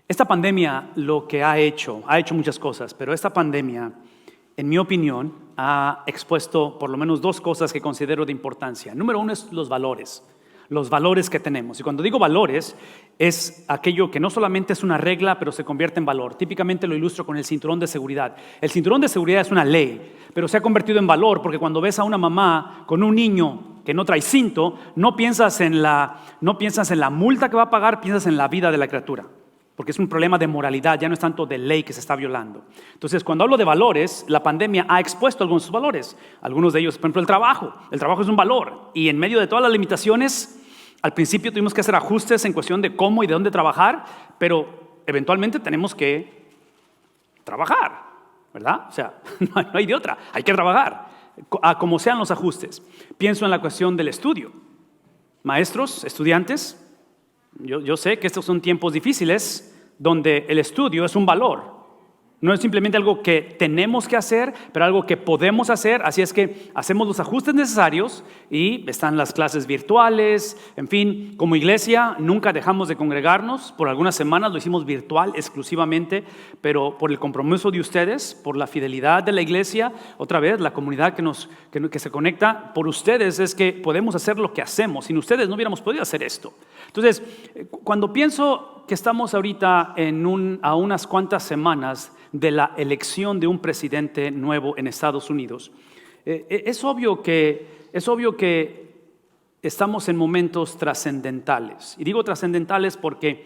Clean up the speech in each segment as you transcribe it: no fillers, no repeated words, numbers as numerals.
Esta pandemia lo que ha hecho muchas cosas, pero esta pandemia, en mi opinión, ha expuesto por lo menos dos cosas que considero de importancia. Número uno es los valores que tenemos. Y cuando digo valores, es aquello que no solamente es una regla, pero se convierte en valor. Típicamente lo ilustro con el cinturón de seguridad. El cinturón de seguridad es una ley, pero se ha convertido en valor porque cuando ves a una mamá con un niño que no trae cinto, no piensas en la multa que va a pagar, piensas en la vida de la criatura. Porque es un problema de moralidad, ya no es tanto de ley que se está violando. Entonces, cuando hablo de valores, la pandemia ha expuesto algunos valores. Algunos de ellos, por ejemplo, el trabajo. El trabajo es un valor. Y en medio de todas las limitaciones, al principio tuvimos que hacer ajustes en cuestión de cómo y de dónde trabajar, pero eventualmente tenemos que trabajar, ¿verdad? O sea, no hay de otra, hay que trabajar, a como sean los ajustes. Pienso en la cuestión del estudio. Maestros, estudiantes, yo sé que estos son tiempos difíciles donde el estudio es un valor. No es simplemente algo que tenemos que hacer, pero algo que podemos hacer. Así es que hacemos los ajustes necesarios y están las clases virtuales. En fin, como iglesia nunca dejamos de congregarnos. Por algunas semanas lo hicimos virtual exclusivamente, pero por el compromiso de ustedes, por la fidelidad de la iglesia, otra vez la comunidad que se conecta, por ustedes es que podemos hacer lo que hacemos. Sin ustedes no hubiéramos podido hacer esto. Entonces, cuando pienso que estamos ahorita a unas cuantas semanas de la elección de un presidente nuevo en Estados Unidos, es obvio que estamos en momentos trascendentales. Y digo trascendentales porque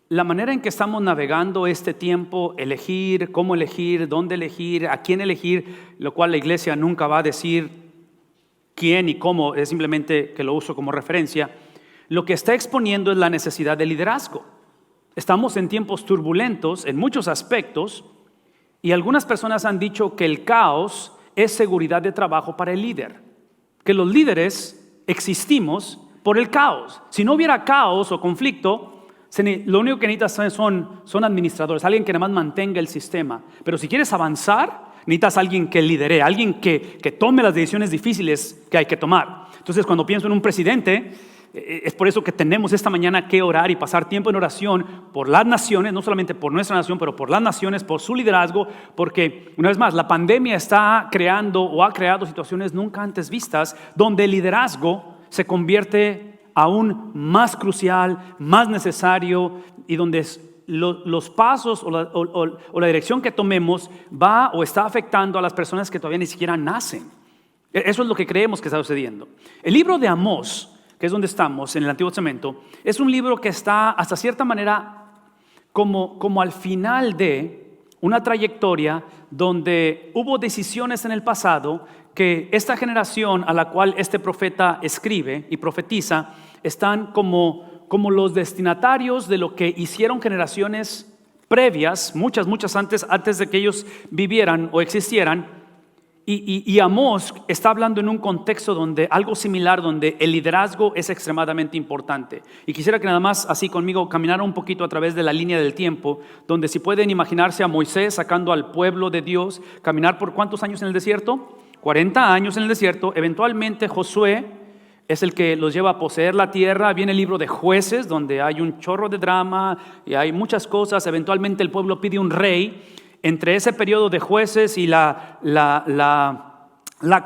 la manera en que estamos navegando este tiempo, elegir, cómo elegir, dónde elegir, a quién elegir, lo cual la iglesia nunca va a decir quién y cómo, es simplemente que lo uso como referencia, lo que está exponiendo es la necesidad de liderazgo. Estamos en tiempos turbulentos en muchos aspectos y algunas personas han dicho que el caos es seguridad de trabajo para el líder, que los líderes existimos por el caos. Si no hubiera caos o conflicto, lo único que necesitas son administradores, alguien que nada más mantenga el sistema. Pero si quieres avanzar, necesitas alguien que lidere, alguien que tome las decisiones difíciles que hay que tomar. Entonces, cuando pienso en un presidente, es por eso que tenemos esta mañana que orar y pasar tiempo en oración por las naciones, no solamente por nuestra nación, pero por las naciones, por su liderazgo, porque, una vez más, la pandemia está creando o ha creado situaciones nunca antes vistas, donde el liderazgo se convierte aún más crucial, más necesario, y donde los pasos o la dirección que tomemos va o está afectando a las personas que todavía ni siquiera nacen. Eso es lo que creemos que está sucediendo. El libro de Amós, que es donde estamos, en el Antiguo Testamento, es un libro que está hasta cierta manera como al final de una trayectoria donde hubo decisiones en el pasado que esta generación a la cual este profeta escribe y profetiza están como los destinatarios de lo que hicieron generaciones previas, muchas antes de que ellos vivieran o existieran. Y Amós está hablando en un contexto donde algo similar, donde el liderazgo es extremadamente importante. Y quisiera que nada más así conmigo caminara un poquito a través de la línea del tiempo, donde si pueden imaginarse a Moisés sacando al pueblo de Dios, caminar por ¿cuántos años en el desierto? 40 años en el desierto. Eventualmente Josué es el que los lleva a poseer la tierra. Viene el libro de Jueces, donde hay un chorro de drama y hay muchas cosas. Eventualmente el pueblo pide un rey. Entre ese periodo de jueces y la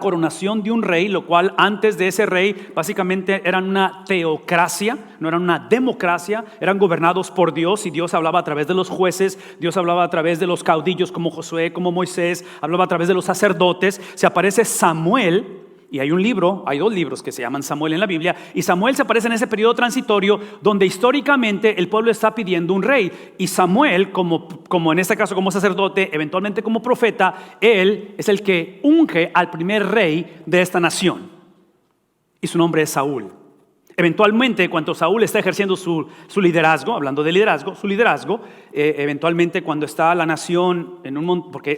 coronación de un rey, lo cual antes de ese rey básicamente eran una teocracia, no eran una democracia, eran gobernados por Dios y Dios hablaba a través de los jueces, Dios hablaba a través de los caudillos como Josué, como Moisés, hablaba a través de los sacerdotes. Se aparece Samuel. Y hay dos libros que se llaman Samuel en la Biblia, y Samuel se aparece en ese periodo transitorio donde históricamente el pueblo está pidiendo un rey, y Samuel, como en este caso como sacerdote, eventualmente como profeta, él es el que unge al primer rey de esta nación, y su nombre es Saúl. Eventualmente, cuando Saúl está ejerciendo su liderazgo, hablando de liderazgo, eventualmente cuando está la nación en un porque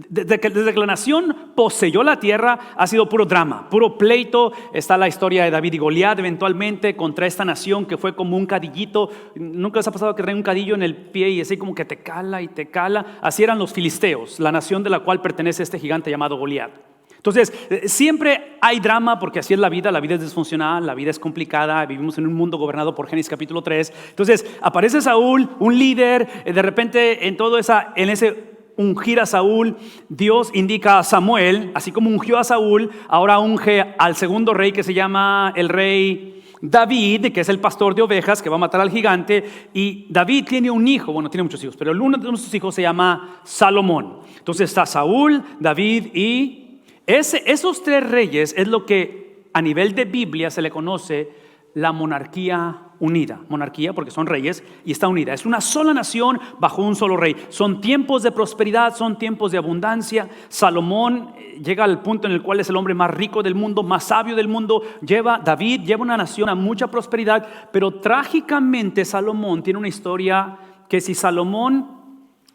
desde que la nación poseyó la tierra ha sido puro drama, puro pleito. Está la historia de David y Goliat eventualmente contra esta nación que fue como un cadillito. ¿Nunca les ha pasado que traen un cadillo en el pie y así como que te cala y te cala? Así eran los filisteos, la nación de la cual pertenece este gigante llamado Goliat. Entonces, siempre hay drama porque así es la vida es disfuncional, la vida es complicada, vivimos en un mundo gobernado por Génesis capítulo 3. Entonces, aparece Saúl, un líder, de repente en ese ungir a Saúl, Dios indica a Samuel, así como ungió a Saúl, ahora unge al segundo rey que se llama el rey David, que es el pastor de ovejas que va a matar al gigante. Y David tiene un hijo, bueno, tiene muchos hijos, pero uno de sus hijos se llama Salomón. Entonces está Saúl, David y esos tres reyes es lo que a nivel de Biblia se le conoce la monarquía unida. Monarquía porque son reyes y está unida. Es una sola nación bajo un solo rey. Son tiempos de prosperidad, son tiempos de abundancia. Salomón llega al punto en el cual es el hombre más rico del mundo, más sabio del mundo. David lleva una nación a mucha prosperidad, pero trágicamente Salomón tiene una historia que si Salomón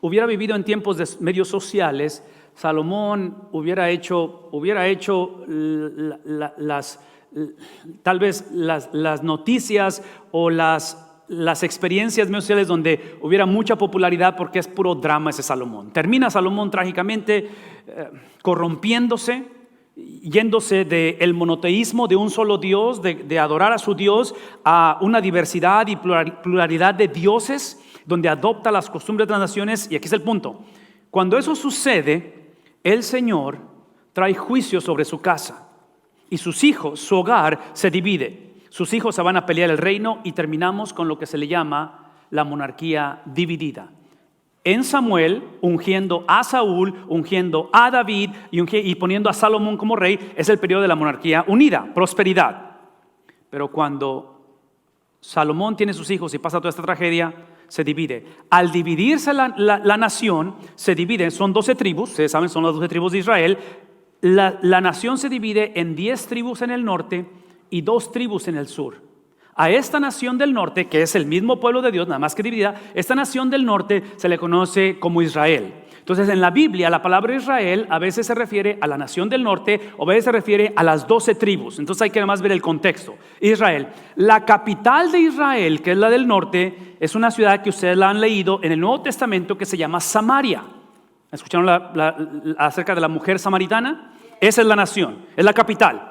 hubiera vivido en tiempos de medios sociales, Salomón hubiera hecho tal vez las noticias o las experiencias sociales donde hubiera mucha popularidad, porque es puro drama ese Salomón. Termina Salomón trágicamente corrompiéndose, yéndose del monoteísmo de un solo Dios, de adorar a su Dios, a una diversidad y pluralidad de dioses, donde adopta las costumbres de las naciones. Y aquí es el punto: cuando eso sucede, el Señor trae juicio sobre su casa y sus hijos, su hogar se divide. Sus hijos se van a pelear el reino y terminamos con lo que se le llama la monarquía dividida. En Samuel, ungiendo a Saúl, ungiendo a David y poniendo a Salomón como rey, es el periodo de la monarquía unida, prosperidad. Pero cuando Salomón tiene sus hijos y pasa toda esta tragedia, se divide. Al dividirse la nación, se divide, son 12 tribus, ustedes saben, son las 12 tribus de Israel. La nación se divide en 10 tribus en el norte y 2 tribus en el sur. A esta nación del norte, que es el mismo pueblo de Dios, nada más que dividida, esta nación del norte se le conoce como Israel. Entonces, en la Biblia, la palabra Israel a veces se refiere a la nación del norte o a veces se refiere a las 12 tribus. Entonces hay que además ver el contexto. Israel, la capital de Israel, que es la del norte, es una ciudad que ustedes la han leído en el Nuevo Testamento que se llama Samaria. ¿Escucharon acerca de la mujer samaritana? Esa es la nación, es la capital.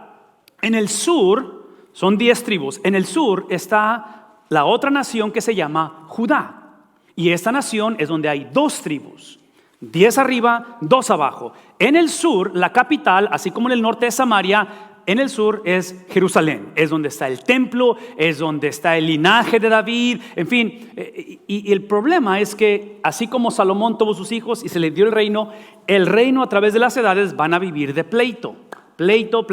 En el sur son 10 tribus. En el sur está la otra nación que se llama Judá. Y esta nación es donde hay 2 tribus. 10 arriba, 2 abajo. En el sur, la capital, así como en el norte es Samaria, en el sur es Jerusalén. Es donde está el templo, es donde está el linaje de David, en fin. Y el problema es que así como Salomón tuvo sus hijos y se le dio el reino a través de las edades van a vivir de pleito. Pleito.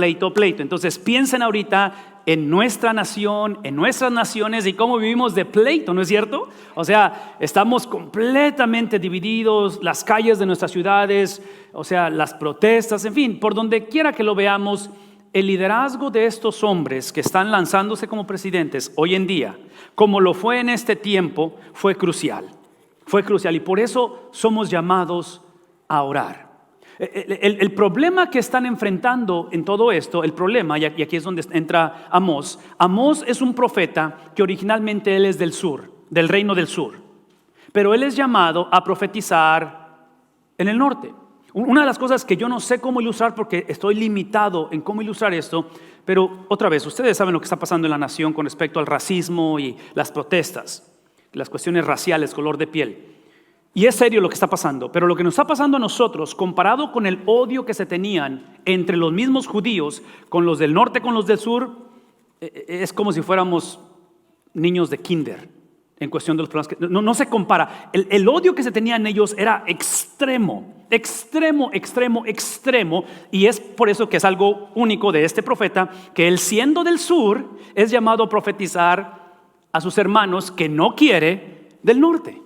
Entonces piensen ahorita en nuestra nación, en nuestras naciones y cómo vivimos de pleito, ¿no es cierto? O sea, estamos completamente divididos, las calles de nuestras ciudades, o sea, las protestas, en fin, por donde quiera que lo veamos, el liderazgo de estos hombres que están lanzándose como presidentes hoy en día, como lo fue en este tiempo, fue crucial y por eso somos llamados a orar. El problema que están enfrentando en todo esto, el problema, y aquí es donde entra Amós. Amós es un profeta que originalmente él es del sur, del reino del sur, pero él es llamado a profetizar en el norte. Una de las cosas que yo no sé cómo ilustrar porque estoy limitado en cómo ilustrar esto, pero otra vez, ustedes saben lo que está pasando en la nación con respecto al racismo y las protestas, las cuestiones raciales, color de piel. Y es serio lo que está pasando, pero lo que nos está pasando a nosotros, comparado con el odio que se tenían entre los mismos judíos, con los del norte, con los del sur, es como si fuéramos niños de kinder en cuestión de los problemas. No se compara. El odio que se tenían ellos era extremo, y es por eso que es algo único de este profeta, que él siendo del sur, es llamado a profetizar a sus hermanos que no quiere del norte.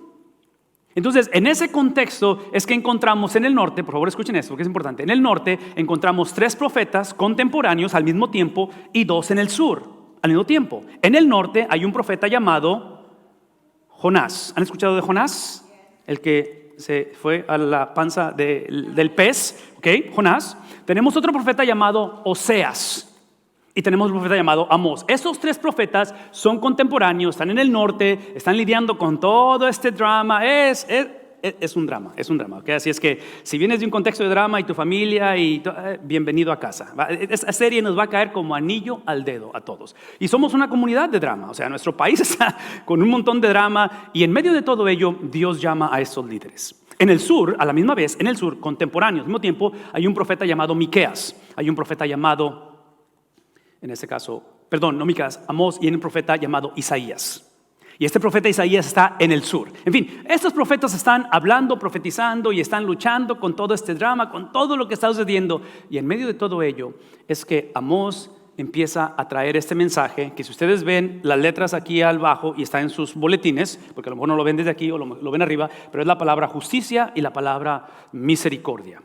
Entonces, en ese contexto es que encontramos en el norte, por favor escuchen esto porque es importante, en el norte encontramos 3 profetas contemporáneos al mismo tiempo y 2 en el sur al mismo tiempo. En el norte hay un profeta llamado Jonás. ¿Han escuchado de Jonás? El que se fue a la panza del pez, ¿ok? Jonás. Tenemos otro profeta llamado Oseas. Y tenemos un profeta llamado Amós. Esos 3 profetas son contemporáneos, están en el norte, están lidiando con todo este drama. Es es un drama, ¿ok? Así es que si vienes de un contexto de drama y tu familia, bienvenido a casa. Esta serie nos va a caer como anillo al dedo a todos. Y somos una comunidad de drama, o sea, nuestro país está con un montón de drama y en medio de todo ello, Dios llama a estos líderes. En el sur, a la misma vez, en el sur, contemporáneo, al mismo tiempo, hay un profeta llamado Miqueas, hay un profeta llamado, en este caso, perdón, no Miqueas, Amós, y hay un profeta llamado Isaías. Y este profeta Isaías está en el sur. En fin, estos profetas están hablando, profetizando y están luchando con todo este drama, con todo lo que está sucediendo. Y en medio de todo ello es que Amós empieza a traer este mensaje, que si ustedes ven las letras aquí abajo y está en sus boletines, porque a lo mejor no lo ven desde aquí o lo ven arriba, pero es la palabra justicia y la palabra misericordia.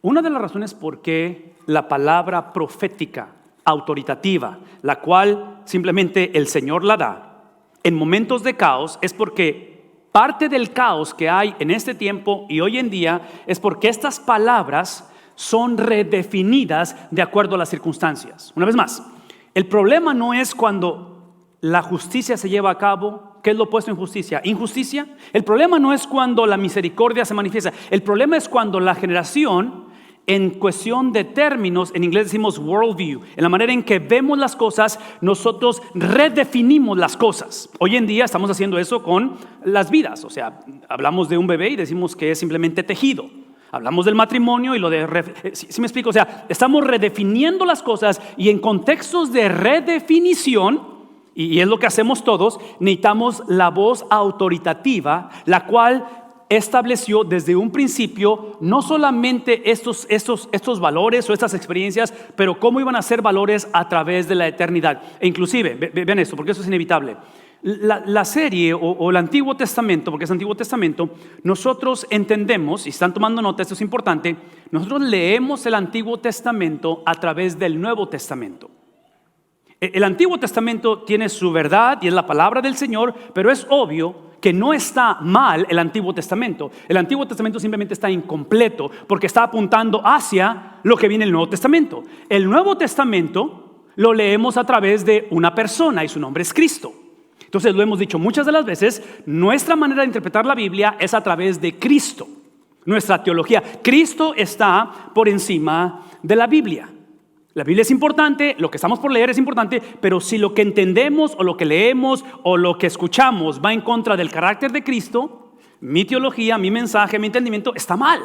Una de las razones por qué la palabra profética, autoritativa, la cual simplemente el Señor la da en momentos de caos, es porque parte del caos que hay en este tiempo y hoy en día es porque estas palabras son redefinidas de acuerdo a las circunstancias. Una vez más, el problema no es cuando la justicia se lleva a cabo. ¿Qué es lo opuesto a injusticia? Injusticia. El problema no es cuando la misericordia se manifiesta. El problema es cuando la generación, en cuestión de términos, en inglés decimos worldview, en la manera en que vemos las cosas, nosotros redefinimos las cosas. Hoy en día estamos haciendo eso con las vidas. O sea, hablamos de un bebé y decimos que es simplemente tejido. Hablamos del matrimonio y lo de... ¿Sí me explico? O sea, estamos redefiniendo las cosas y en contextos de redefinición, y es lo que hacemos todos, necesitamos la voz autoritativa, la cual estableció desde un principio no solamente estos valores o estas experiencias, pero cómo iban a ser valores a través de la eternidad. E inclusive, vean esto, porque eso es inevitable. La serie o el Antiguo Testamento, porque es Antiguo Testamento, nosotros entendemos, y si están tomando nota, esto es importante, nosotros leemos el Antiguo Testamento a través del Nuevo Testamento. El Antiguo Testamento tiene su verdad y es la palabra del Señor, pero es obvio que no está mal el Antiguo Testamento. El Antiguo Testamento simplemente está incompleto porque está apuntando hacia lo que viene en el Nuevo Testamento. El Nuevo Testamento lo leemos a través de una persona y su nombre es Cristo. Entonces lo hemos dicho muchas de las veces, nuestra manera de interpretar la Biblia es a través de Cristo. Nuestra teología, Cristo está por encima de la Biblia. La Biblia es importante, lo que estamos por leer es importante, pero si lo que entendemos o lo que leemos o lo que escuchamos va en contra del carácter de Cristo, mi teología, mi mensaje, mi entendimiento está mal.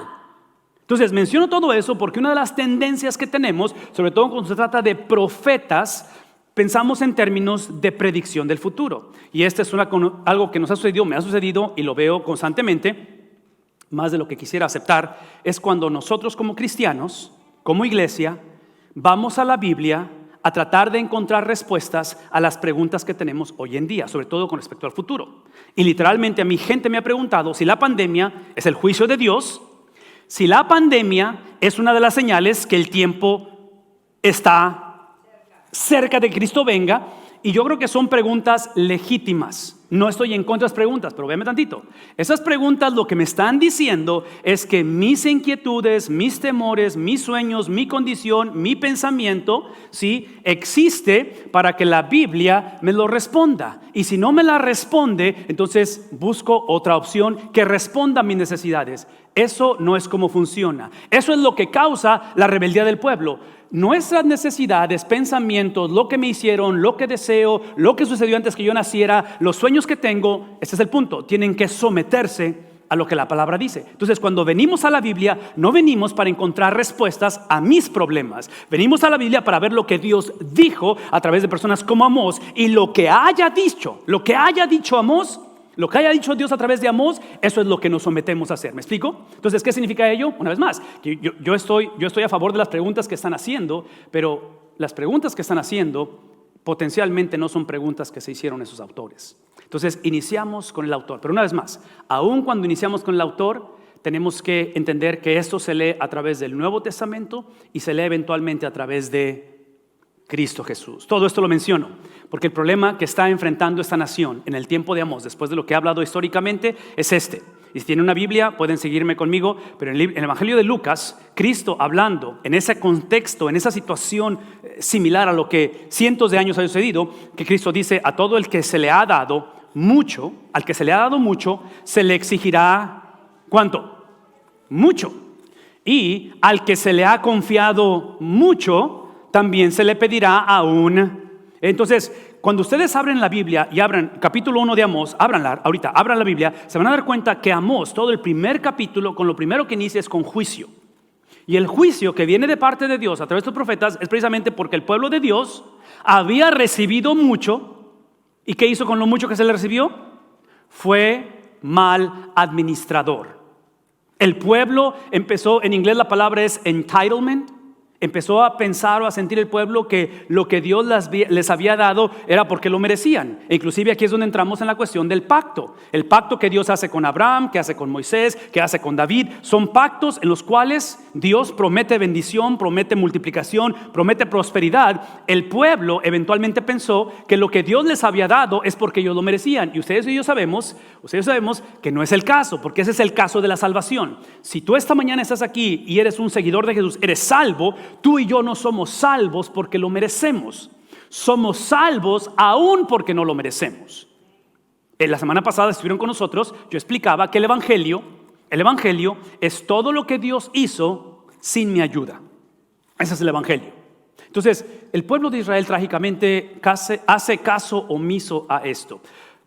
Entonces menciono todo eso porque una de las tendencias que tenemos, sobre todo cuando se trata de profetas, pensamos en términos de predicción del futuro. Y este es algo que nos ha sucedido, me ha sucedido y lo veo constantemente, más de lo que quisiera aceptar, es cuando nosotros como cristianos, como iglesia, vamos a la Biblia a tratar de encontrar respuestas a las preguntas que tenemos hoy en día, sobre todo con respecto al futuro. Y literalmente a mi gente me ha preguntado si la pandemia es el juicio de Dios, si la pandemia es una de las señales que el tiempo está cerca de que Cristo venga. Y yo creo que son preguntas legítimas. No estoy en contra de las preguntas, pero véame tantito. Esas preguntas lo que me están diciendo es que mis inquietudes, mis temores, mis sueños, mi condición, mi pensamiento, ¿sí?, existe para que la Biblia me lo responda. Y si no me la responde, entonces busco otra opción que responda a mis necesidades. Eso no es como funciona. Eso es lo que causa la rebeldía del pueblo. Nuestras necesidades, pensamientos, lo que me hicieron, lo que deseo, lo que sucedió antes que yo naciera, los sueños que tengo, este es el punto, tienen que someterse a lo que la palabra dice. Entonces, cuando venimos a la Biblia, no venimos para encontrar respuestas a mis problemas. Venimos a la Biblia para ver lo que Dios dijo a través de personas como Amós, y lo que haya dicho Amós, lo que haya dicho Dios a través de Amós, eso es lo que nos sometemos a hacer. ¿Me explico? Entonces, ¿qué significa ello? Una vez más, que yo estoy a favor de las preguntas que están haciendo, pero las preguntas que están haciendo potencialmente no son preguntas que se hicieron esos autores. Entonces, iniciamos con el autor. Pero una vez más, aun cuando iniciamos con el autor, tenemos que entender que esto se lee a través del Nuevo Testamento y se lee eventualmente a través de Cristo Jesús. Todo esto lo menciono porque el problema que está enfrentando esta nación en el tiempo de Amós, después de lo que he hablado históricamente, es este. Y si tienen una Biblia, pueden seguirme conmigo, pero en el Evangelio de Lucas, Cristo hablando en ese contexto, en esa situación similar a lo que cientos de años ha sucedido, que Cristo dice: a todo el que se le ha dado mucho, al que se le ha dado mucho, se le exigirá ¿Cuánto? Mucho. Y al que se le ha confiado mucho, también se le pedirá aún. Entonces, cuando ustedes abren la Biblia y abran capítulo 1 de Amós, ábranla, ahorita, abran la Biblia, se van a dar cuenta que Amós, todo el primer capítulo, con lo primero que inicia es con juicio. Y el juicio que viene de parte de Dios a través de los profetas es precisamente porque el pueblo de Dios había recibido mucho. ¿Y qué hizo con lo mucho que se le recibió? Fue mal administrador. El pueblo empezó, en inglés la palabra es entitlement. Empezó a pensar o a sentir el pueblo que lo que Dios les había dado era porque lo merecían. E inclusive aquí es donde entramos en la cuestión del pacto. El pacto que Dios hace con Abraham, que hace con Moisés, que hace con David. Son pactos en los cuales Dios promete bendición, promete multiplicación, promete prosperidad. El pueblo eventualmente pensó que lo que Dios les había dado es porque ellos lo merecían. Y ustedes y yo sabemos que no es el caso, porque ese es el caso de la salvación. Si tú esta mañana estás aquí y eres un seguidor de Jesús, eres salvo. Tú y yo no somos salvos porque lo merecemos. Somos salvos aún porque no lo merecemos. La semana pasada estuvieron con nosotros. Yo explicaba que el Evangelio es todo lo que Dios hizo sin mi ayuda. Ese es el Evangelio. Entonces, el pueblo de Israel trágicamente hace caso omiso a esto.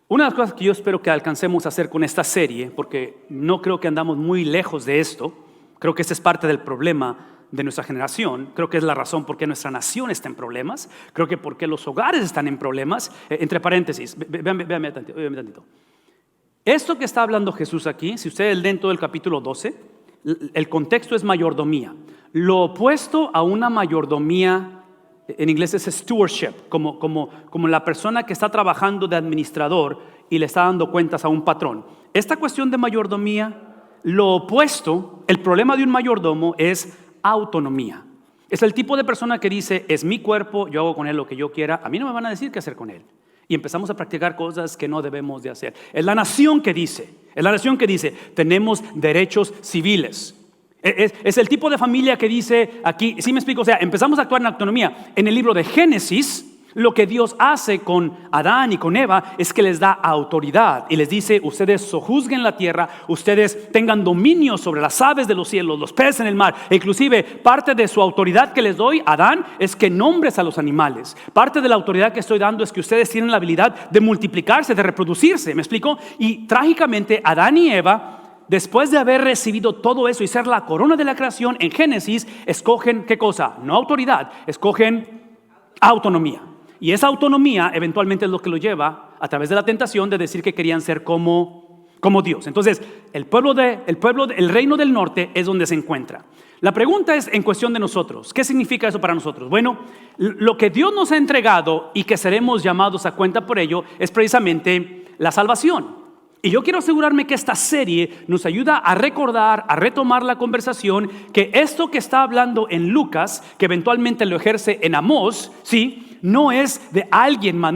Una de las cosas que yo espero que alcancemos a hacer con esta serie, porque no creo que andamos muy lejos de esto, creo que este es parte del problema de nuestra generación, creo que es la razón por qué nuestra nación está en problemas, creo que por qué los hogares están en problemas. Entre paréntesis, véanme tantito. Esto que está hablando Jesús aquí, si ustedes leen todo el capítulo 12, el contexto es mayordomía. Lo opuesto a una mayordomía, en inglés es stewardship, como la persona que está trabajando de administrador y le está dando cuentas a un patrón. Esta cuestión de mayordomía, lo opuesto, el problema de un mayordomo es autonomía. Es el tipo de persona que dice, es mi cuerpo, yo hago con él lo que yo quiera, a mí no me van a decir qué hacer con él. Y empezamos a practicar cosas que no debemos de hacer. Es la nación que dice, tenemos derechos civiles. Es el tipo de familia que dice aquí, ¿sí me explico? O sea, empezamos a actuar en autonomía. En el libro de Génesis, lo que Dios hace con Adán y con Eva es que les da autoridad y les dice, ustedes sojuzguen la tierra, ustedes tengan dominio sobre las aves de los cielos, los peces en el mar. E inclusive parte de su autoridad que les doy, Adán, es que nombres a los animales. Parte de la autoridad que estoy dando es que ustedes tienen la habilidad de multiplicarse, de reproducirse. ¿Me explico? Y trágicamente Adán y Eva, después de haber recibido todo eso y ser la corona de la creación, en Génesis escogen ¿qué cosa? No autoridad, escogen autonomía. Y esa autonomía eventualmente es lo que lo lleva a través de la tentación de decir que querían ser como Dios. Entonces, el reino del norte es donde se encuentra. La pregunta es en cuestión de nosotros. ¿Qué significa eso para nosotros? Bueno, lo que Dios nos ha entregado y que seremos llamados a cuenta por ello es precisamente la salvación. Y yo quiero asegurarme que esta serie nos ayuda a recordar, a retomar la conversación, que esto que está hablando en Lucas, que eventualmente lo ejerce en Amós, ¿sí?, no es de alguien más.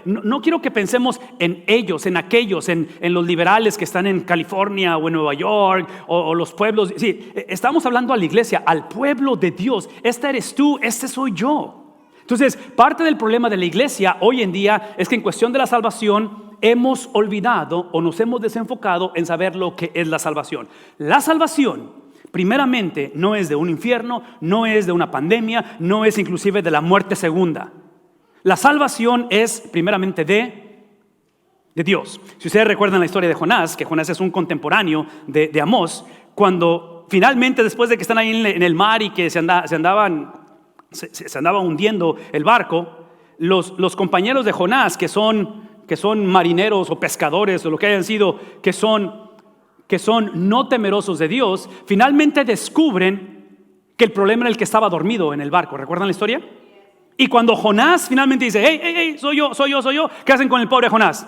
No quiero que pensemos en ellos, en aquellos, en los liberales que están en California o en Nueva York o los pueblos. Sí, estamos hablando a la iglesia, al pueblo de Dios. Este eres tú, este soy yo. Entonces, parte del problema de la iglesia hoy en día es que en cuestión de la salvación hemos olvidado o nos hemos desenfocado en saber lo que es la salvación. La salvación, primeramente, no es de un infierno, no es de una pandemia, no es inclusive de la muerte segunda. La salvación es primeramente de Dios. Si ustedes recuerdan la historia de Jonás, que Jonás es un contemporáneo de Amós, cuando finalmente después de que están ahí en el mar y que se andaba hundiendo el barco, los compañeros de Jonás, que son marineros o pescadores o lo que hayan sido, que son no temerosos de Dios, finalmente descubren que el problema era el que estaba dormido en el barco. ¿Recuerdan la historia? Y cuando Jonás finalmente dice, hey, soy yo, ¿qué hacen con el pobre Jonás?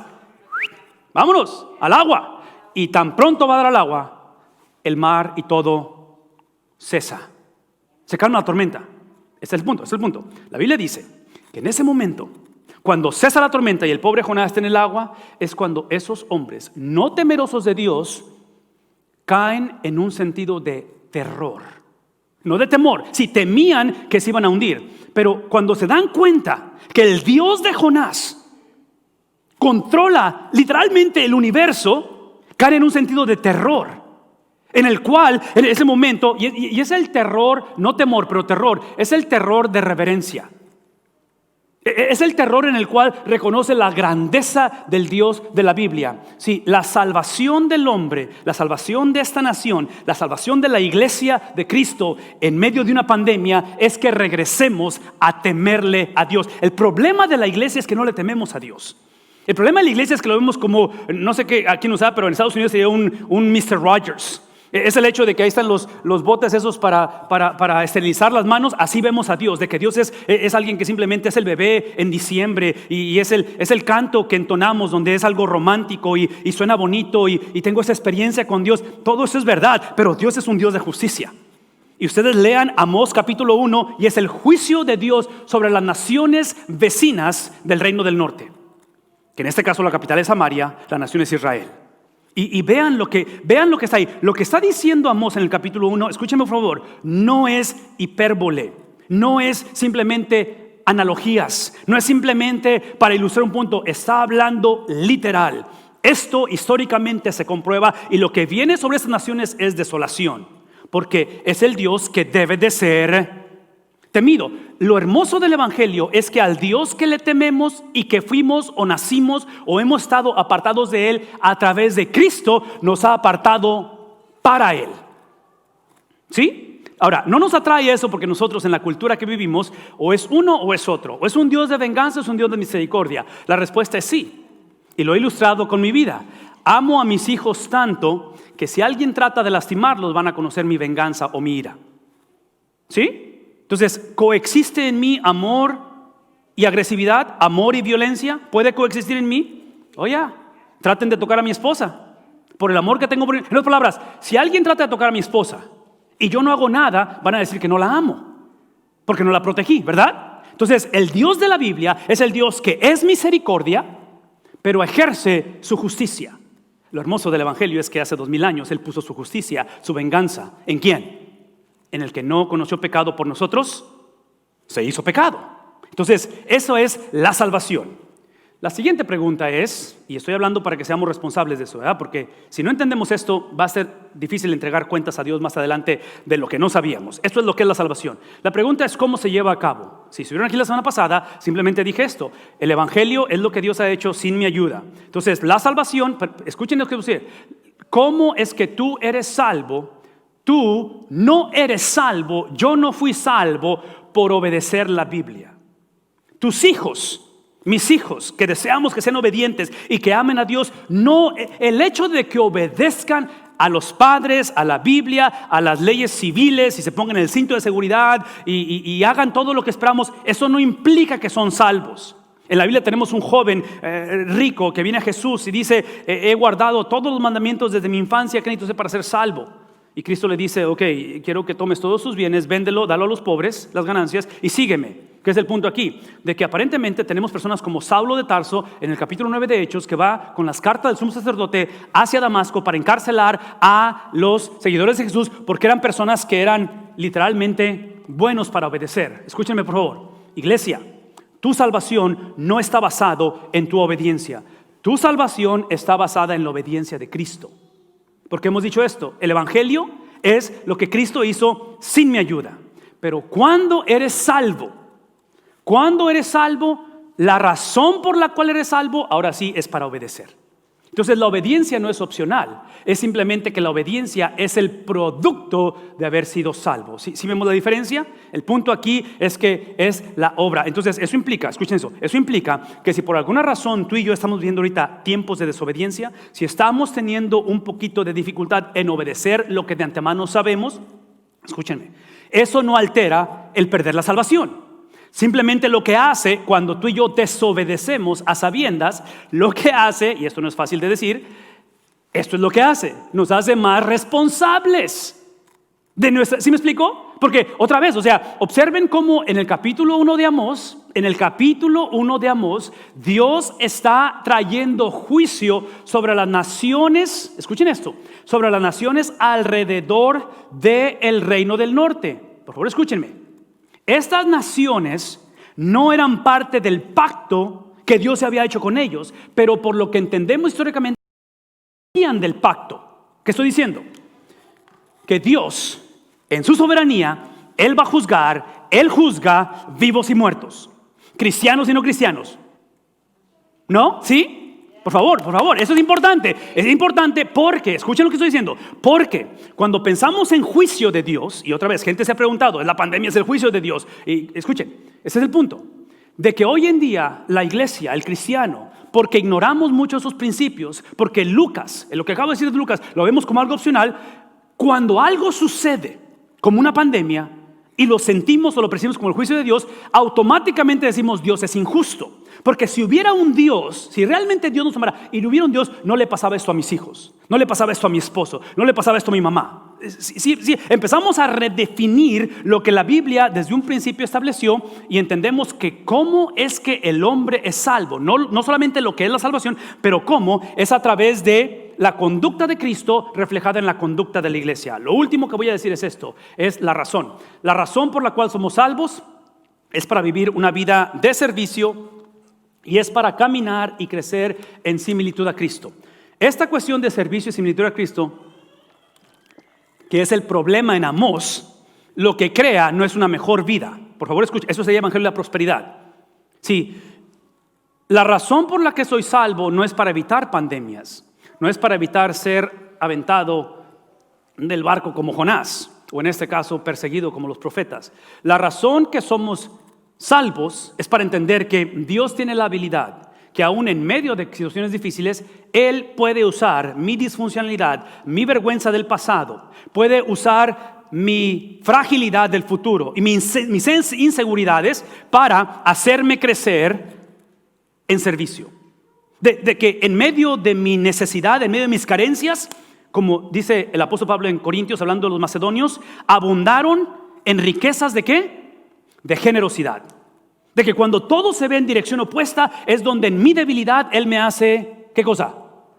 Vámonos al agua. Y tan pronto va a dar al agua, el mar y todo cesa. Se calma la tormenta. Este es el punto. La Biblia dice que en ese momento, cuando cesa la tormenta y el pobre Jonás está en el agua, es cuando esos hombres no temerosos de Dios caen en un sentido de terror. No de temor, sí, temían que se iban a hundir. Pero cuando se dan cuenta que el Dios de Jonás controla literalmente el universo, caen en un sentido de terror. en el cual, en ese momento, y es el terror, no temor, pero terror, es el terror de reverencia. Es el terror en el cual reconoce la grandeza del Dios de la Biblia. Sí, la salvación del hombre, la salvación de esta nación, la salvación de la iglesia de Cristo en medio de una pandemia es que regresemos a temerle a Dios. El problema de la iglesia es que no le tememos a Dios. El problema de la iglesia es que lo vemos como, no sé qué, aquí no sabe, pero en Estados Unidos sería un Mr. Rogers. Es el hecho de que ahí están los botes esos para esterilizar las manos. Así vemos a Dios, de que Dios es alguien que simplemente es el bebé en diciembre y es el canto que entonamos donde es algo romántico y suena bonito y tengo esa experiencia con Dios. Todo eso es verdad, pero Dios es un Dios de justicia. Y ustedes lean Amós capítulo 1 y es el juicio de Dios sobre las naciones vecinas del reino del norte. Que en este caso la capital es Samaria, la nación es Israel. Y vean lo que está ahí. Lo que está diciendo Amós en el capítulo 1, escúchenme por favor, no es hipérbole, no es simplemente analogías, no es simplemente para ilustrar un punto, está hablando literal. Esto históricamente se comprueba y lo que viene sobre estas naciones es desolación, porque es el Dios que debe de ser temido. Lo hermoso del evangelio es que al Dios que le tememos y que fuimos o nacimos o hemos estado apartados de Él a través de Cristo, nos ha apartado para Él. ¿Sí? Ahora, no nos atrae eso porque nosotros en la cultura que vivimos o es uno o es otro. O es un Dios de venganza o es un Dios de misericordia. La respuesta es sí. Y lo he ilustrado con mi vida. Amo a mis hijos tanto que si alguien trata de lastimarlos van a conocer mi venganza o mi ira. ¿Sí? Entonces, ¿coexiste en mí amor y agresividad? ¿Amor y violencia? ¿Puede coexistir en mí? Oye, traten de tocar a mi esposa por el amor que tengo por ella. En otras palabras, si alguien trata de tocar a mi esposa y yo no hago nada, van a decir que no la amo porque no la protegí, ¿verdad? Entonces, el Dios de la Biblia es el Dios que es misericordia, pero ejerce su justicia. Lo hermoso del evangelio es que hace 2000 años Él puso su justicia, su venganza. ¿En quién? En el que no conoció pecado por nosotros, se hizo pecado. Entonces, eso es la salvación. La siguiente pregunta es, y estoy hablando para que seamos responsables de eso, ¿verdad? Porque si no entendemos esto, va a ser difícil entregar cuentas a Dios más adelante de lo que no sabíamos. Esto es lo que es la salvación. La pregunta es cómo se lleva a cabo. Si estuvieron aquí la semana pasada, simplemente dije esto. El evangelio es lo que Dios ha hecho sin mi ayuda. Entonces, la salvación, escuchen lo que voy a decir. ¿Cómo es que tú eres salvo? Tú no eres salvo, yo no fui salvo por obedecer la Biblia. Tus hijos, mis hijos, que deseamos que sean obedientes y que amen a Dios, no, el hecho de que obedezcan a los padres, a la Biblia, a las leyes civiles y se pongan el cinto de seguridad y hagan todo lo que esperamos, eso no implica que son salvos. En la Biblia tenemos un joven rico que viene a Jesús y dice, he guardado todos los mandamientos desde mi infancia, ¿qué necesito hacer para ser salvo? Y Cristo le dice, ok, quiero que tomes todos sus bienes, véndelo, dalo a los pobres, las ganancias, y sígueme. ¿Qué es el punto aquí? De que aparentemente tenemos personas como Saulo de Tarso, en el capítulo 9 de Hechos, que va con las cartas del sumo sacerdote hacia Damasco para encarcelar a los seguidores de Jesús, porque eran personas que eran literalmente buenos para obedecer. Escúchenme por favor, iglesia, tu salvación no está basado en tu obediencia. Tu salvación está basada en la obediencia de Cristo. Porque hemos dicho esto, el evangelio es lo que Cristo hizo sin mi ayuda. Pero cuando eres salvo, la razón por la cual eres salvo, ahora sí es para obedecer. Entonces la obediencia no es opcional, es simplemente que la obediencia es el producto de haber sido salvo. ¿Sí vemos la diferencia? El punto aquí es que es la obra. Entonces eso implica, escuchen eso implica que si por alguna razón tú y yo estamos viviendo ahorita tiempos de desobediencia, si estamos teniendo un poquito de dificultad en obedecer lo que de antemano sabemos, escúchenme, eso no altera el perder la salvación. Simplemente lo que hace cuando tú y yo desobedecemos a sabiendas, lo que hace, y esto no es fácil de decir, esto es lo que hace, nos hace más responsables de nuestra, ¿sí me explico? Porque otra vez, observen cómo en el capítulo 1 de Amós, Dios está trayendo juicio sobre las naciones, escuchen esto, sobre las naciones alrededor del reino del norte. Por favor, escúchenme. Estas naciones no eran parte del pacto que Dios había hecho con ellos, pero por lo que entendemos históricamente, del pacto. ¿Qué estoy diciendo? que Dios, en su soberanía, Él va a juzgar, Él juzga vivos y muertos, cristianos y no cristianos. ¿No? ¿Sí? Por favor, eso es importante. Es importante porque, escuchen lo que estoy diciendo, porque cuando pensamos en juicio de Dios, y otra vez, gente se ha preguntado, ¿la pandemia es el juicio de Dios? Y escuchen, ese es el punto, de que hoy en día la iglesia, el cristiano, porque ignoramos mucho esos principios, porque Lucas, en lo que acabo de decir de Lucas, lo vemos como algo opcional, cuando algo sucede, como una pandemia, y lo sentimos o lo percibimos como el juicio de Dios, automáticamente decimos Dios es injusto. Porque si hubiera un Dios, si realmente Dios nos amara y no hubiera un Dios, no le pasaba esto a mis hijos, no le pasaba esto a mi esposo, no le pasaba esto a mi mamá. Sí, empezamos a redefinir lo que la Biblia desde un principio estableció y entendemos que cómo es que el hombre es salvo, no solamente lo que es la salvación, pero cómo es a través de la conducta de Cristo reflejada en la conducta de la iglesia. Lo último que voy a decir es esto, es la razón. La razón por la cual somos salvos es para vivir una vida de servicio y es para caminar y crecer en similitud a Cristo. Esta cuestión de servicio y similitud a Cristo, que es el problema en Amós, lo que crea no es una mejor vida. Por favor, escuchen, eso se llama Evangelio de la Prosperidad. Sí, la razón por la que soy salvo no es para evitar pandemias, no es para evitar ser aventado del barco como Jonás, o en este caso perseguido como los profetas. La razón que somos salvos es para entender que Dios tiene la habilidad que aún en medio de situaciones difíciles Él puede usar mi disfuncionalidad, mi vergüenza del pasado, puede usar mi fragilidad del futuro y mis inseguridades para hacerme crecer en servicio. De que en medio de mi necesidad, en medio de mis carencias, como dice el apóstol Pablo en Corintios hablando de los macedonios, abundaron en riquezas ¿de qué? De generosidad. De que cuando todo se ve en dirección opuesta es donde en mi debilidad Él me hace, ¿qué cosa?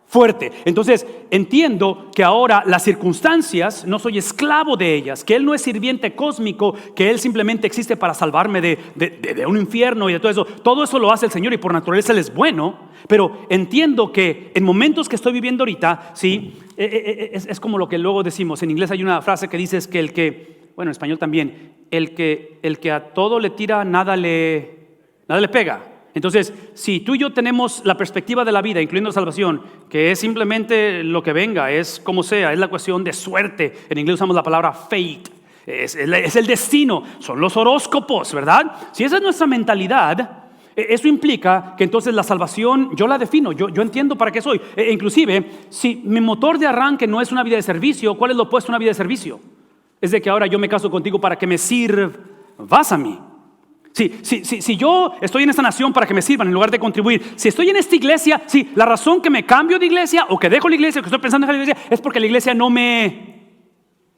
Fuerte. Entonces entiendo que ahora las circunstancias, no soy esclavo de ellas, que Él no es sirviente cósmico, que Él simplemente existe para salvarme de un infierno y de todo eso. Todo eso lo hace el Señor y por naturaleza Él es bueno, pero entiendo que en momentos que estoy viviendo ahorita, sí, es como lo que luego decimos. En inglés hay una frase que dice es que bueno, en español también, el que a todo le tira, nada le pega. Entonces, si tú y yo tenemos la perspectiva de la vida, incluyendo la salvación, que es simplemente lo que venga, es como sea, es la cuestión de suerte. En inglés usamos la palabra fate, es el destino, son los horóscopos, ¿verdad? Si esa es nuestra mentalidad, eso implica que entonces la salvación yo la defino, yo entiendo para qué soy. Inclusive, si mi motor de arranque no es una vida de servicio, ¿cuál es lo opuesto a una vida de servicio? Es de que ahora yo me caso contigo para que me sirvas a mí. Si yo estoy en esta nación para que me sirvan en lugar de contribuir, si estoy en esta iglesia, la razón que me cambio de iglesia o que dejo la iglesia o que estoy pensando en dejar la iglesia es porque la iglesia no me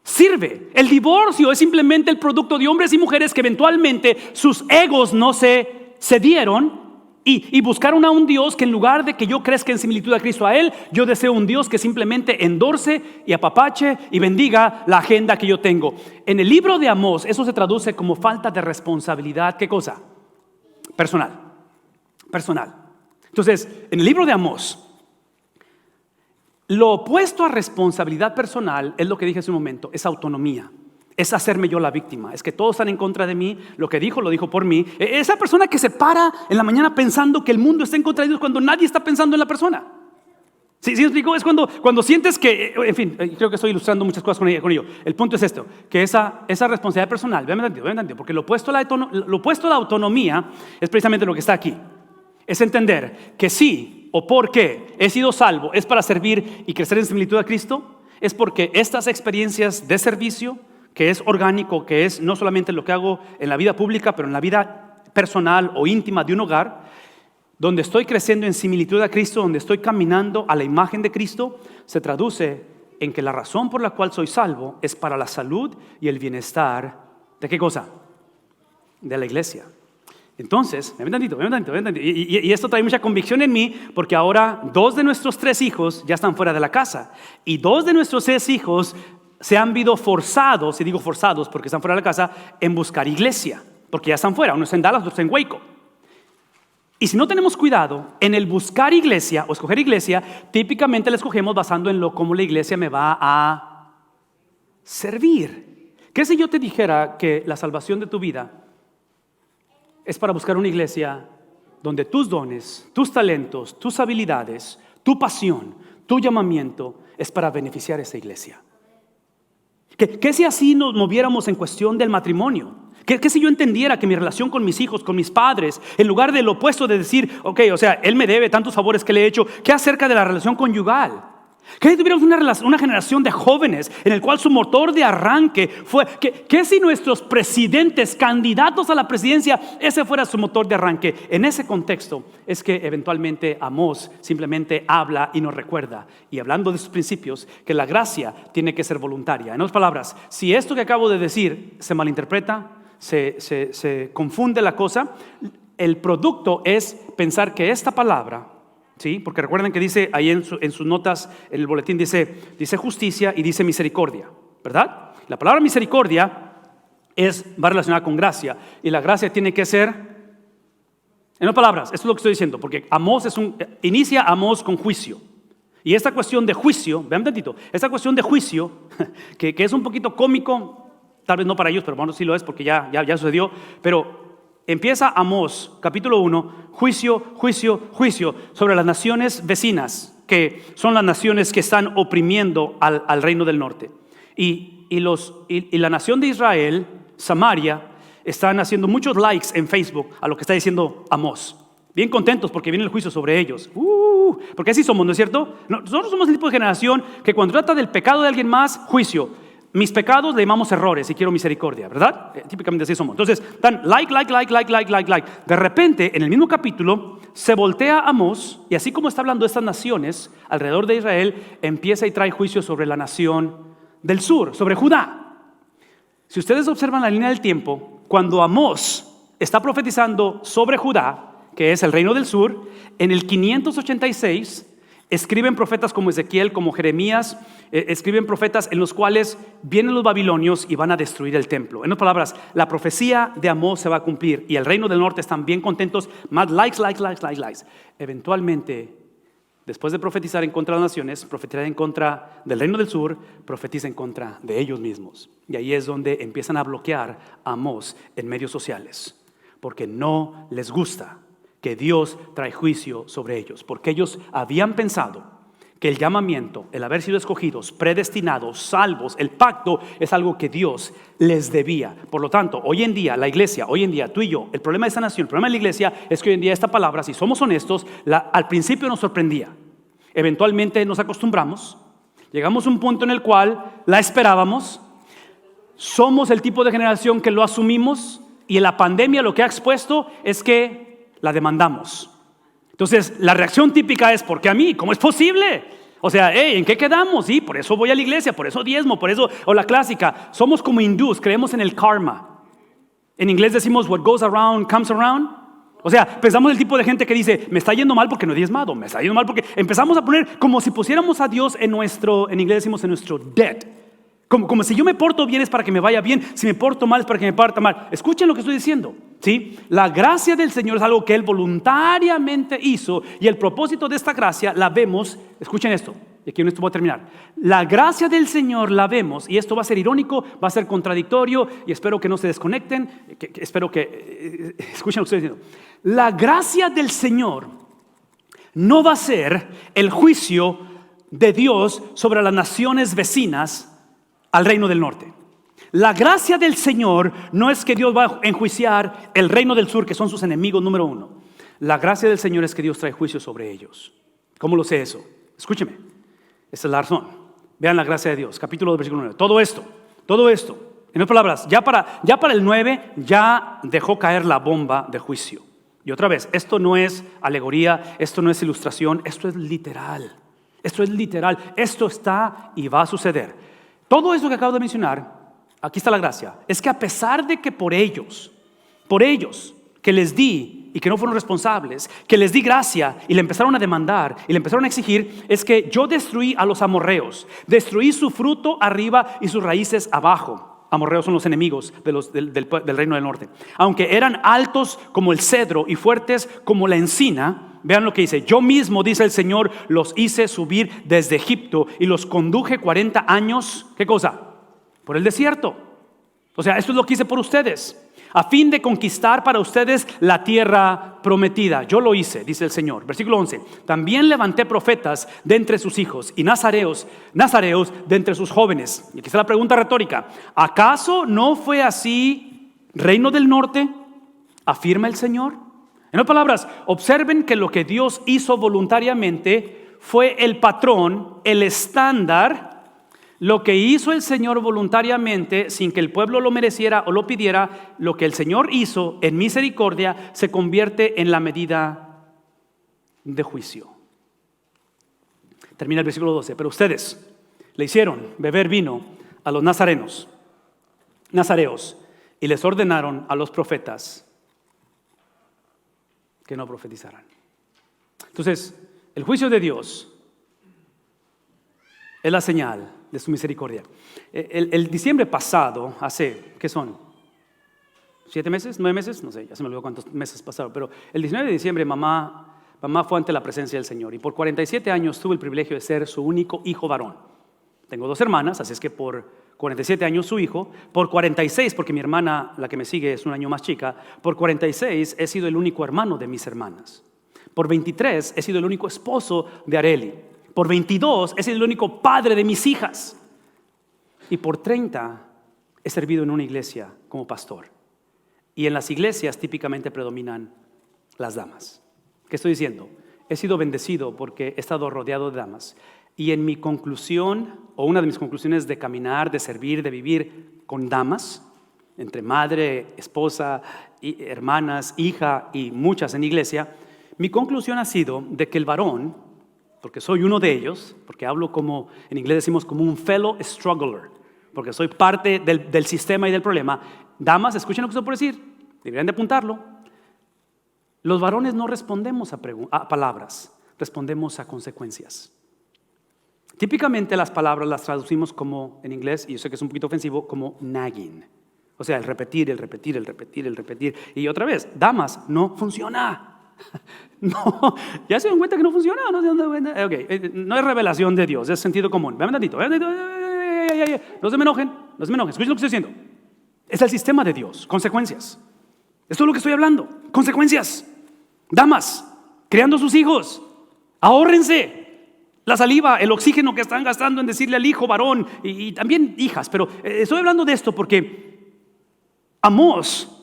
sirve. El divorcio es simplemente el producto de hombres y mujeres que eventualmente sus egos no se cedieron y buscaron a un Dios que en lugar de que yo crezca en similitud a Cristo a Él, yo deseo un Dios que simplemente endorse y apapache y bendiga la agenda que yo tengo. En el libro de Amós, eso se traduce como falta de responsabilidad. ¿Qué cosa? Personal. Entonces, en el libro de Amós, lo opuesto a responsabilidad personal es lo que dije hace un momento, es autonomía. Es hacerme yo la víctima, es que todos están en contra de mí, lo dijo por mí. Esa persona que se para en la mañana pensando que el mundo está en contra de Dios cuando nadie está pensando en la persona. ¿Sí me explico? Es cuando sientes que, en fin, creo que estoy ilustrando muchas cosas con ello. El punto es esto, que esa responsabilidad personal, véanme tantito, porque lo opuesto a la autonomía es precisamente lo que está aquí. Es entender que sí o porque he sido salvo es para servir y crecer en similitud a Cristo, es porque estas experiencias de servicio, que es orgánico, que es no solamente lo que hago en la vida pública, pero en la vida personal o íntima de un hogar, donde estoy creciendo en similitud a Cristo, donde estoy caminando a la imagen de Cristo, se traduce en que la razón por la cual soy salvo es para la salud y el bienestar, ¿de qué cosa? De la iglesia. Entonces, ven tantito. Y esto trae mucha convicción en mí, porque ahora 2 de nuestros 3 hijos ya están fuera de la casa, y 2 de nuestros 6 hijos se han visto forzados, y digo forzados porque están fuera de la casa, en buscar iglesia, porque ya están fuera, uno está en Dallas, otro está en Waco. Y si no tenemos cuidado en el buscar iglesia o escoger iglesia, típicamente la escogemos basando en cómo la iglesia me va a servir. ¿Qué si yo te dijera que la salvación de tu vida es para buscar una iglesia donde tus dones, tus talentos, tus habilidades, tu pasión, tu llamamiento es para beneficiar a esa iglesia? ¿Qué si así nos moviéramos en cuestión del matrimonio? ¿Qué si yo entendiera que mi relación con mis hijos, con mis padres, en lugar del opuesto de decir, ok, o sea, él me debe tantos favores que le he hecho, ¿qué acerca de la relación conyugal? ¿Qué si tuviéramos una generación de jóvenes en el cual su motor de arranque fue, ¿qué si nuestros presidentes, candidatos a la presidencia, ese fuera su motor de arranque? En ese contexto es que eventualmente Amós simplemente habla y nos recuerda, y hablando de sus principios, que la gracia tiene que ser voluntaria. En otras palabras, si esto que acabo de decir se malinterpreta, se confunde la cosa, el producto es pensar que esta palabra, ¿sí? Porque recuerden que dice ahí en sus notas, en el boletín dice justicia y dice misericordia, ¿verdad? La palabra misericordia va relacionada con gracia, y la gracia tiene que ser, en otras palabras, esto es lo que estoy diciendo, porque Amós inicia Amós con juicio. Y esta cuestión de juicio, vean tantito, esta cuestión de juicio, que es un poquito cómico, tal vez no para ellos, pero bueno, sí lo es porque ya sucedió, pero empieza Amós, capítulo 1, juicio sobre las naciones vecinas, que son las naciones que están oprimiendo al reino del norte. Y la nación de Israel, Samaria, están haciendo muchos likes en Facebook a lo que está diciendo Amós. Bien contentos porque viene el juicio sobre ellos. Porque así somos, ¿no es cierto? Nosotros somos el tipo de generación que cuando trata del pecado de alguien más, juicio. Mis pecados le llamamos errores y quiero misericordia, ¿verdad? Típicamente así somos. Entonces, dan like. De repente, en el mismo capítulo, se voltea Amós, y así como está hablando de estas naciones alrededor de Israel, empieza y trae juicio sobre la nación del sur, sobre Judá. Si ustedes observan la línea del tiempo, cuando Amós está profetizando sobre Judá, que es el reino del sur, en el 586 escriben profetas como Ezequiel, como Jeremías, escriben profetas en los cuales vienen los babilonios y van a destruir el templo. En otras palabras, la profecía de Amós se va a cumplir y el reino del norte están bien contentos, más likes. Eventualmente, después de profetizar en contra de las naciones, profetizar en contra del reino del sur, profetiza en contra de ellos mismos. Y ahí es donde empiezan a bloquear a Amós en medios sociales, porque no les gusta que Dios trae juicio sobre ellos, porque ellos habían pensado que el llamamiento, el haber sido escogidos, predestinados, salvos, el pacto es algo que Dios les debía. Por lo tanto, hoy en día, la iglesia, hoy en día, tú y yo, el problema de esta nación, el problema de la iglesia es que hoy en día esta palabra, si somos honestos, al principio nos sorprendía. Eventualmente nos acostumbramos, llegamos a un punto en el cual la esperábamos, somos el tipo de generación que lo asumimos, y en la pandemia lo que ha expuesto es que la demandamos. Entonces la reacción típica es: ¿por qué a mí? ¿Cómo es posible? O sea, ¿en qué quedamos? Sí, por eso voy a la iglesia, por eso diezmo, por eso, o la clásica, somos como hindús, creemos en el karma. En inglés decimos what goes around comes around. O sea, pensamos el tipo de gente que dice: me está yendo mal porque no he diezmado, me está yendo mal porque empezamos a poner como si pusiéramos a Dios en inglés decimos en nuestro debt. Como si yo me porto bien es para que me vaya bien, si me porto mal es para que me parta mal. Escuchen lo que estoy diciendo, ¿sí? La gracia del Señor es algo que Él voluntariamente hizo, y el propósito de esta gracia la vemos, escuchen esto, y aquí con esto voy a terminar. La gracia del Señor la vemos, y esto va a ser irónico, va a ser contradictorio, y espero que no se desconecten, espero que escuchen lo que estoy diciendo. La gracia del Señor no va a ser el juicio de Dios sobre las naciones vecinas al reino del norte. La gracia del Señor no es que Dios va a enjuiciar el reino del sur, que son sus enemigos número uno. La gracia del Señor es que Dios trae juicio sobre ellos. ¿Cómo lo sé eso? Escúcheme, esta es la razón. Vean la gracia de Dios, capítulo 2, versículo 9. Todo esto, en otras palabras, ya para el 9 ya dejó caer la bomba de juicio. Y otra vez, esto no es alegoría, esto no es ilustración, esto es literal. Esto está y va a suceder. Todo eso que acabo de mencionar, aquí está la gracia, es que a pesar de que por ellos que les di y que no fueron responsables, que les di gracia y le empezaron a demandar y le empezaron a exigir, es que yo destruí a los amorreos, destruí su fruto arriba y sus raíces abajo. Amorreos son los enemigos del reino del norte. Aunque eran altos como el cedro y fuertes como la encina, vean lo que dice: yo mismo, dice el Señor, los hice subir desde Egipto y los conduje 40 años. ¿Qué cosa? por el desierto. O sea, esto es lo que hice por ustedes, a fin de conquistar para ustedes la tierra prometida. Yo lo hice, dice el Señor. Versículo 11. También levanté profetas de entre sus hijos y nazareos de entre sus jóvenes. Y aquí está la pregunta retórica: ¿acaso no fue así, reino del norte? Afirma el Señor. En otras palabras, observen que lo que Dios hizo voluntariamente fue el patrón, el estándar. Lo que hizo el Señor voluntariamente, sin que el pueblo lo mereciera o lo pidiera, lo que el Señor hizo en misericordia se convierte en la medida de juicio. Termina el versículo 12. Pero ustedes le hicieron beber vino a los nazareos, y les ordenaron a los profetas que no profetizaran. Entonces, el juicio de Dios es la señal de su misericordia. El diciembre pasado, hace, ¿qué son? ¿7 meses? ¿9 meses? No sé, ya se me olvidó cuántos meses pasaron. Pero el 19 de diciembre mamá fue ante la presencia del Señor. Y por 47 años tuve el privilegio de ser su único hijo varón. Tengo 2 hermanas, así es que por 47 años su hijo. Por 46, porque mi hermana, la que me sigue, es un año más chica. Por 46 he sido el único hermano de mis hermanas. Por 23 he sido el único esposo de Areli. Por 22 he sido el único padre de mis hijas. Y por 30 he servido en una iglesia como pastor. Y en las iglesias típicamente predominan las damas. ¿Qué estoy diciendo? He sido bendecido porque he estado rodeado de damas. Y en mi conclusión, o una de mis conclusiones de caminar, de servir, de vivir con damas, entre madre, esposa, hermanas, hija y muchas en iglesia, mi conclusión ha sido de que el varón, porque soy uno de ellos, porque hablo como, en inglés decimos como un fellow struggler, porque soy parte del sistema y del problema. Damas, escuchen lo que estoy por decir, deberían de apuntarlo. Los varones no respondemos a palabras, respondemos a consecuencias. Típicamente las palabras las traducimos como, en inglés, y yo sé que es un poquito ofensivo, como nagging. O sea, el repetir. Y otra vez, damas, no funciona. No, ya se dan cuenta que no funciona. Okay. No es revelación de Dios, es sentido común. Vean tantito. No se me enojen. Escuchen lo que estoy diciendo. Es el sistema de Dios, consecuencias. Esto es lo que estoy hablando, consecuencias. Damas, criando sus hijos, ahórrense la saliva, el oxígeno que están gastando en decirle al hijo varón y también hijas. Pero estoy hablando de esto porque Amós,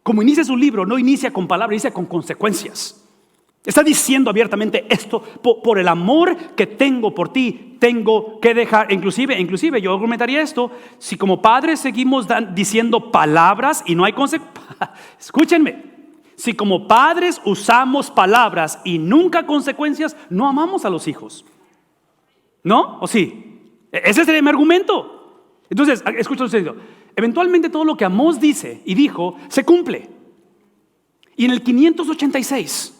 como inicia su libro, no inicia con palabras, inicia con consecuencias. Está diciendo abiertamente esto: por el amor que tengo por ti, tengo que dejar. Inclusive yo argumentaría esto: si como padres seguimos diciendo palabras y no hay consecuencias, escúchenme, si como padres usamos palabras y nunca consecuencias, no amamos a los hijos. ¿No? ¿O sí? Ese sería mi argumento. Entonces, escucha lo que estoy diciendo. Eventualmente todo lo que Amós dice y dijo se cumple. Y en el 586,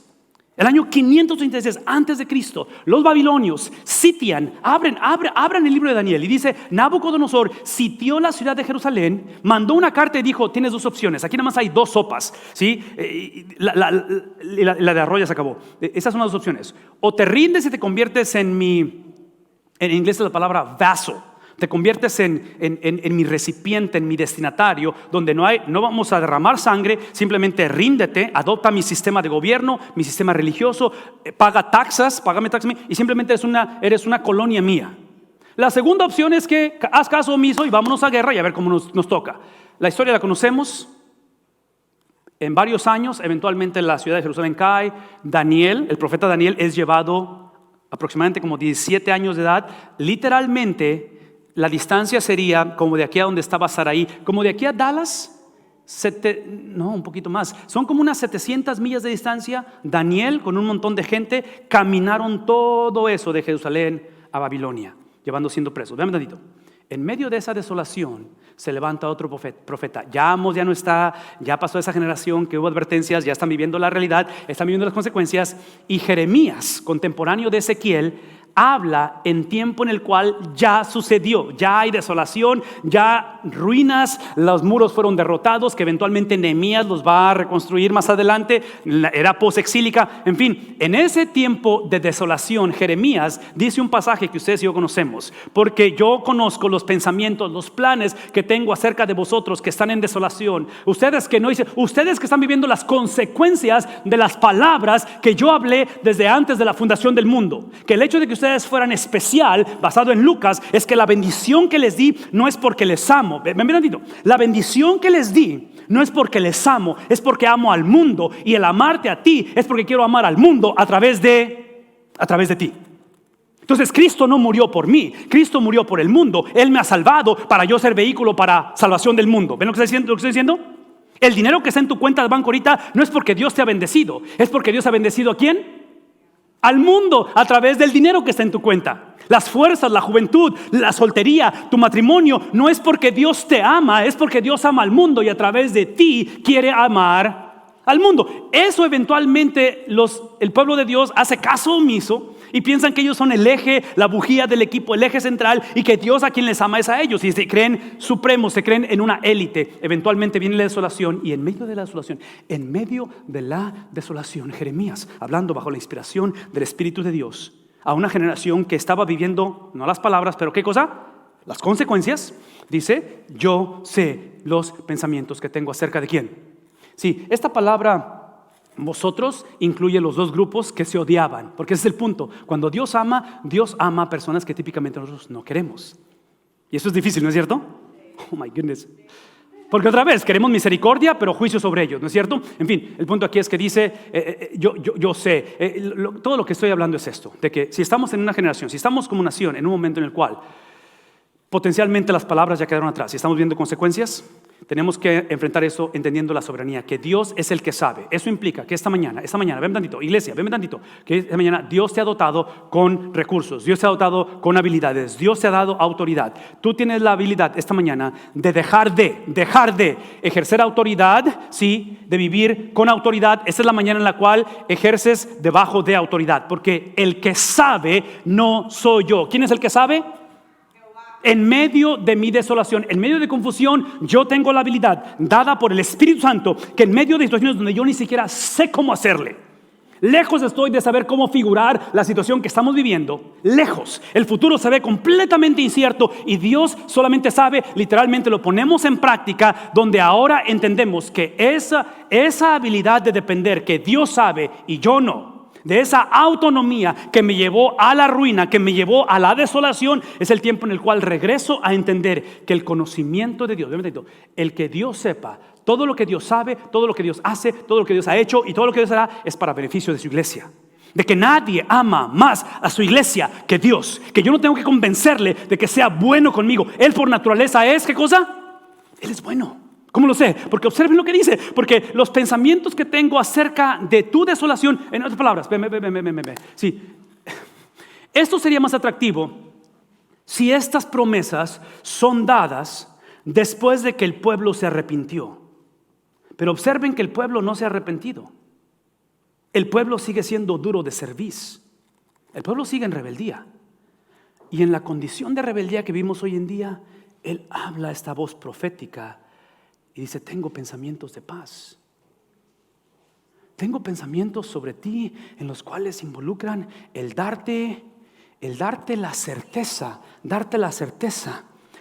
el año 586 antes de Cristo, los babilonios sitian, abran el libro de Daniel y dice: Nabucodonosor sitió la ciudad de Jerusalén, mandó una carta y dijo: tienes 2 opciones, aquí nada más hay 2 sopas, ¿sí? La de arroz ya se acabó. Esas son las 2 opciones: o te rindes y te conviertes en inglés es la palabra vaso. Te conviertes en mi recipiente, en mi destinatario, donde no vamos a derramar sangre, simplemente ríndete, adopta mi sistema de gobierno, mi sistema religioso, págame taxas y simplemente eres una colonia mía. La segunda opción es que haz caso omiso y vámonos a guerra y a ver cómo nos toca. La historia la conocemos. En varios años, eventualmente la ciudad de Jerusalén cae. Daniel, el profeta Daniel, es llevado aproximadamente como 17 años de edad. Literalmente, la distancia sería como de aquí a donde estaba Saraí, como de aquí a Dallas, un poquito más. Son como unas 700 millas de distancia. Daniel con un montón de gente caminaron todo eso de Jerusalén a Babilonia, siendo presos. Vean un tantito. En medio de esa desolación se levanta otro profeta. Ya Amós ya no está, ya pasó esa generación que hubo advertencias, ya están viviendo la realidad, están viviendo las consecuencias. Y Jeremías, contemporáneo de Ezequiel, habla en tiempo en el cual ya sucedió, ya hay desolación, ya ruinas, los muros fueron derrotados, que eventualmente Nehemías los va a reconstruir más adelante, la era posexílica. En fin, en ese tiempo de desolación, Jeremías dice un pasaje que ustedes y yo conocemos: porque yo conozco los pensamientos, los planes que tengo acerca de vosotros que están en desolación. Ustedes que no dicen, ustedes que están viviendo las consecuencias de las palabras que yo hablé desde antes de la fundación del mundo. Que el hecho de que ustedes fueran especial, basado en Lucas, es que la bendición que les di no es porque les amo. Ven, tantito. La bendición que les di no es porque les amo, es porque amo al mundo. Y el amarte a ti es porque quiero amar al mundo a través de ti. Entonces Cristo no murió por mí, Cristo murió por el mundo. Él me ha salvado para yo ser vehículo para salvación del mundo. ¿Ven lo que estoy diciendo? El dinero que está en tu cuenta de banco ahorita no es porque Dios te ha bendecido, es porque Dios ha bendecido ¿a quién? Al mundo, a través del dinero que está en tu cuenta. Las fuerzas, la juventud, la soltería, tu matrimonio, no es porque Dios te ama, es porque Dios ama al mundo y a través de ti quiere amar al mundo. Eso eventualmente el pueblo de Dios hace caso omiso y piensan que ellos son el eje, la bujía del equipo, el eje central, y que Dios a quien les ama es a ellos, y se creen supremos, se creen en una élite. Eventualmente viene la desolación, y en medio de la desolación, Jeremías, hablando bajo la inspiración del Espíritu de Dios a una generación que estaba viviendo, no las palabras, pero ¿qué cosa? Las consecuencias. Dice: yo sé los pensamientos que tengo acerca de ¿quién? Sí, esta palabra vosotros incluye los dos grupos que se odiaban, porque ese es el punto. Cuando Dios ama a personas que típicamente nosotros no queremos. Y eso es difícil, ¿no es cierto? Oh my goodness. Porque otra vez queremos misericordia, pero juicio sobre ellos, ¿no es cierto? En fin, el punto aquí es que dice, yo sé, todo lo que estoy hablando es esto, de que si estamos en una generación, si estamos como nación en un momento en el cual potencialmente las palabras ya quedaron atrás y estamos viendo consecuencias, tenemos que enfrentar eso entendiendo la soberanía, que Dios es el que sabe. Eso implica que esta mañana, ven tantito, iglesia, ven tantito, que esta mañana Dios te ha dotado con recursos, Dios te ha dotado con habilidades, Dios te ha dado autoridad. Tú tienes la habilidad esta mañana de dejar de ejercer autoridad, sí, de vivir con autoridad. Esta es la mañana en la cual ejerces debajo de autoridad, porque el que sabe no soy yo. ¿Quién es el que sabe? En medio de mi desolación, en medio de confusión, yo tengo la habilidad dada por el Espíritu Santo, que en medio de situaciones donde yo ni siquiera sé cómo hacerle, lejos estoy de saber cómo figurar la situación que estamos viviendo, lejos, el futuro se ve completamente incierto y Dios solamente sabe, literalmente lo ponemos en práctica, donde ahora entendemos que esa habilidad de depender, que Dios sabe y yo no, de esa autonomía que me llevó a la ruina, que me llevó a la desolación, es el tiempo en el cual regreso a entender que el conocimiento de Dios, el que Dios sepa todo lo que Dios sabe, todo lo que Dios hace, todo lo que Dios ha hecho y todo lo que Dios hará, es para beneficio de su iglesia. De que nadie ama más a su iglesia que Dios, que yo no tengo que convencerle de que sea bueno conmigo. Él por naturaleza es, ¿qué cosa? Él es bueno. ¿Cómo lo sé? Porque observen lo que dice. Porque los pensamientos que tengo acerca de tu desolación, en otras palabras, sí, esto sería más atractivo si estas promesas son dadas después de que el pueblo se arrepintió. Pero observen que el pueblo no se ha arrepentido. El pueblo sigue siendo duro de cerviz. El pueblo sigue en rebeldía. Y en la condición de rebeldía que vimos hoy en día, Él habla esta voz profética y dice: tengo pensamientos de paz. Tengo pensamientos sobre ti en los cuales involucran el darte la certeza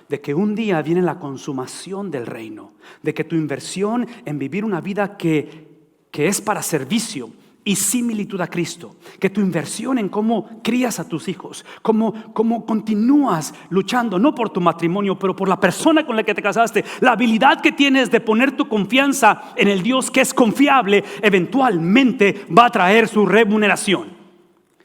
de que un día viene la consumación del reino, de que tu inversión en vivir una vida que es para servicio y similitud a Cristo, que tu inversión en cómo crías a tus hijos, cómo continúas luchando no por tu matrimonio, pero por la persona con la que te casaste, la habilidad que tienes de poner tu confianza en el Dios que es confiable, eventualmente va a traer su remuneración.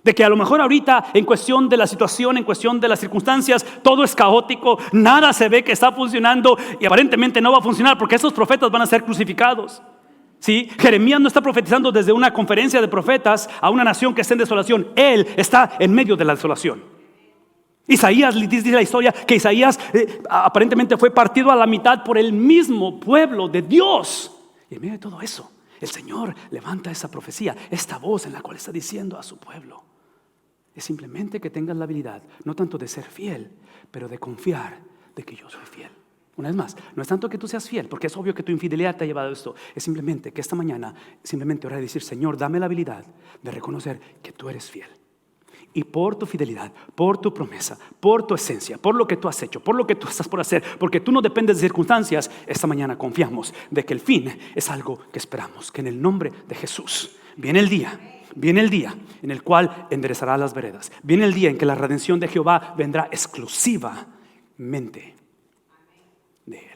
De que a lo mejor ahorita en cuestión de la situación, en cuestión de las circunstancias, todo es caótico, nada se ve que está funcionando y aparentemente no va a funcionar porque esos profetas van a ser crucificados. ¿Sí? Jeremías no está profetizando desde una conferencia de profetas a una nación que está en desolación. Él está en medio de la desolación. Isaías dice la historia que Isaías aparentemente fue partido a la mitad por el mismo pueblo de Dios. Y en medio de todo eso, el Señor levanta esa profecía, esta voz en la cual está diciendo a su pueblo: es simplemente que tengas la habilidad, no tanto de ser fiel, pero de confiar de que yo soy fiel. Una vez más, no es tanto que tú seas fiel, porque es obvio que tu infidelidad te ha llevado a esto. Es simplemente que esta mañana, simplemente orar y decir: Señor, dame la habilidad de reconocer que tú eres fiel. Y por tu fidelidad, por tu promesa, por tu esencia, por lo que tú has hecho, por lo que tú estás por hacer, porque tú no dependes de circunstancias, esta mañana confiamos de que el fin es algo que esperamos. Que en el nombre de Jesús viene el día en el cual enderezará las veredas. Viene el día en que la redención de Jehová vendrá exclusivamente de Él.